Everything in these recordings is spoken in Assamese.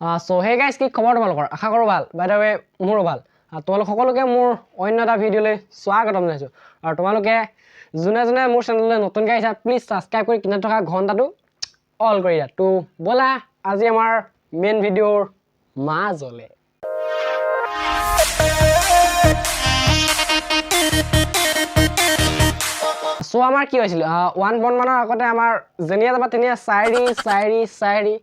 So hey guys, কি খবৰ তোমালোকৰ? আশা কৰো ভাল। By the way, মোৰো ভাল। তোমালোক সকলোকে মোৰ অন্য এটা ভিডিঅ'লৈ স্বাগতম জনাইছো। আৰু তোমালোকে যোনে যোনে মোৰ চেনেললৈ নতুনকৈ আহিছা প্লিজ সাবস্ক্ৰাইব কৰি কিনে থকা ঘণ্টাটো অল কৰি দিয়া। তো বলা আজি আমাৰ মেইন ভিডিঅ'ৰ মাজলে। So আমাৰ কি হৈছিল 1 বন মানৰ আগতে আমাৰ জেনিয়া যাবা তেনিয়া চাইৰি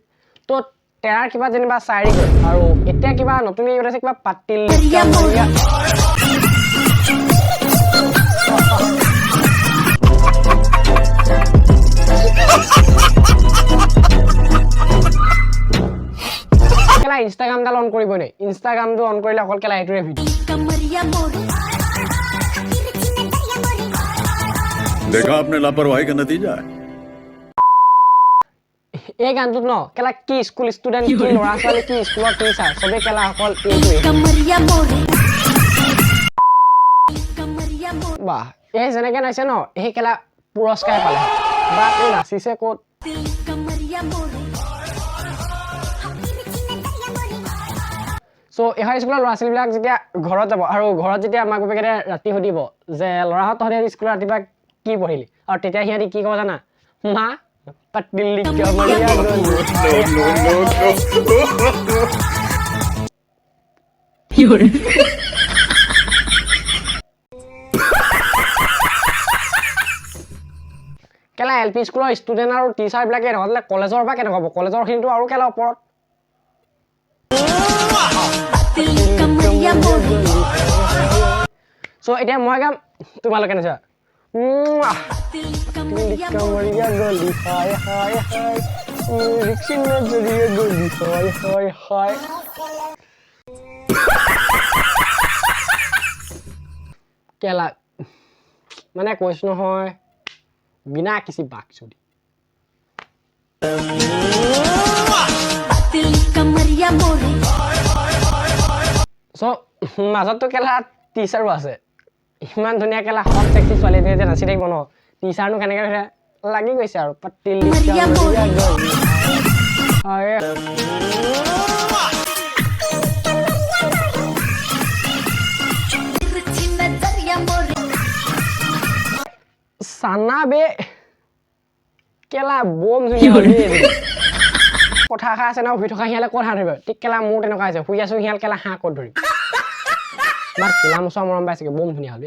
তো তেৰাৰ কিবা যেনিবা চাইৰি গ'ল আৰু এতিয়া কিবা নতুন আছে কিবা পাতিল কামাৰিয়া কেলা ইনষ্টাগ্ৰাম ডাল অন কৰিব নে ইনষ্টাগ্ৰামটো অন কৰিলে অকল কেলা এইটোৰে ভিডিঅ देखा आपने लापरवाही का नतीजा है এই গানটোত ন কেলা কি স্কুল ষ্টুডেন্ট কি লৰা ছোৱালী কি স্কুলৰ টিচাৰ সবে কেলা অকল এইটোৱে বাহ এই যেনেকে নাচে ন এই কেলা পুৰস্কাৰ পালে বা এই নাচিছে ক'ত So এই স্কুলৰ ল'ৰা ছোৱালীবিলাক যেতিয়া ঘৰত যাব আৰু ঘৰত যেতিয়া মাক বাপেকে ৰাতি সুধিব যে ল'ৰাহঁত তহঁতে স্কুলত ৰাতিপুৱা কি পঢ়িলি আৰু তেতিয়া সিহঁতি কি ক'ব জানা মা পাতলি কামাৰিয়া কেলা এলপি স্কুলৰ ষ্টুডেণ্ট আৰু টিচাৰবিলাকে নহ'লে কলেজৰ পৰা কেনেকুৱা হ'ব কলেজৰ খিনিতো আৰু কেলা ওপৰত So এতিয়া মই গাম তোমালোকে নাচা কামাৰিয়া গলি হায় হায় হায় ৰিক্সিন নজৰিয়া গলি হায় হায় হায় কেলা মানে কৈছো নহয় বিনা কিছি বাক চুৰি So মাজতো কেলা টিচাৰো আছে ইমান ধুনীয়া কেলা হট সেক্সি ছোৱালী যে নাচি থাকিব ন টিচাৰনো কেনেকৈ লাগি গৈছে আৰু পাতিল চানা বে কেলা বম ধুনীয়া কথা এষাৰ আছে ন শুই থকা সিহঁতে ক'ত হাত ধৰিব ঠিক কেলা মোৰ তেনেকুৱা হৈছে শুই আছো সিহঁত কেলা হাঁহ ক'ত ধৰিম বাট কোলা মোচা মৰম পাইছেগে বম ধুনীয়া হ'ল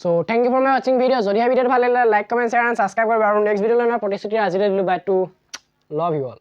So thank you for my watching video যদি ভিডিঅ'টো ভাল লাগিলে like comment share and subscribe কৰিবা আৰু নেক্সট ভিডিঅ'লৈ মই প্ৰতিশ্ৰুতি আজিলৈ দিলোঁ বাই টু লভ ইউ অল